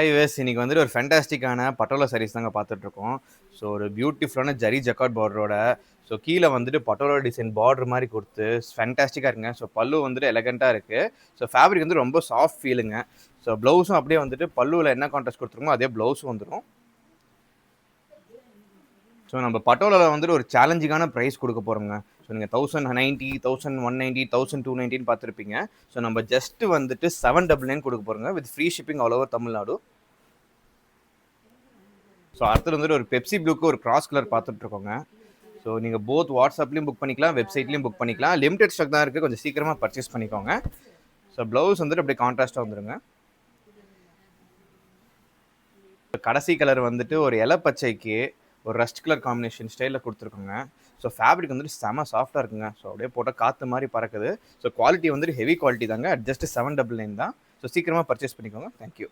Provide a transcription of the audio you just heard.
Highways இன்னைக்கு வந்துட்டு ஒரு ஃபேண்டாஸ்டிக்கான பட்டோலா சாரீஸ் தாங்க பார்த்துட்ருக்கோம். ஸோ ஒரு பியூட்டிஃபுல்லான ஜரி ஜக்கார்ட் பார்டரோட ஸோ கீழே வந்துட்டு பட்டோலா டிசைன் பார்டர் மாதிரி கொடுத்து ஃபேண்டாஸ்டிக்காக இருக்குங்க. ஸோ பல்லு வந்துட்டு எலகண்ட்டாக இருக்குது. ஸோ ஃபேப்ரிக் வந்து ரொம்ப சாஃப்ட் ஃபீலுங்க. ஸோ ப்ளவுஸும் அப்படியே வந்துட்டு பல்லுவில் என்ன கான்ட்ராஸ்ட் கொடுத்துருக்கோமோ அதே ப்ளவுஸும் வந்துடும். ஸோ நம்ம பட்டோலாவில் வந்துட்டு ஒரு சேலஞ்சிங்கான ப்ரைஸ் கொடுக்க போகிறோங்க. ஸோ நீங்கள் 1090, 1190, 1290 பார்த்துருப்பீங்க. ஸோ நம்ம ஜஸ்ட் வந்துட்டு 799 கொடுக்க போகிறோங்க with free shipping all over Tamil Nadu. So அடுத்தது வந்துட்டு ஒரு பெப்சி ப்ளூக்கு ஒரு கிராஸ் கலர் பார்த்துட்ருக்கோங்க. ஸோ நீங்கள் போத் வாட்ஸ்அப்லேயும் புக் பண்ணிக்கலாம், வெப்சைட்லேயும் புக் பண்ணிக்கலாம். லிமிடெட் ஸ்டாக் தான் இருக்குது, கொஞ்சம் சீக்கிரமாக பர்ச்சேஸ் பண்ணிக்கோங்க. ஸோ ப்ளவுஸ் வந்துட்டு அப்படியே கான்ட்ராஸ்ட்டாக வந்துடுங்க. கடைசி கலர் வந்துட்டு ஒரு இலை பச்சைக்கு ஒரு ரஸ்ட் கலர் காம்பினேஷன் ஸ்டைலில் கொடுத்துருக்கோங்க. ஸோ ஃபேப்ரிக் வந்துட்டு செம சாஃப்டாக இருக்குங்க. ஸோ அப்படியே போட்டால் காற்று மாதிரி பறக்குது. ஸோ குவாலிட்டி வந்துட்டு ஹெவி குவாலிட்டி தாங்க. ஜஸ்ட் 799 தான். ஸோ சீக்கிரமாக பர்ச்சேஸ் பண்ணிக்கோங்க. தேங்க்யூ.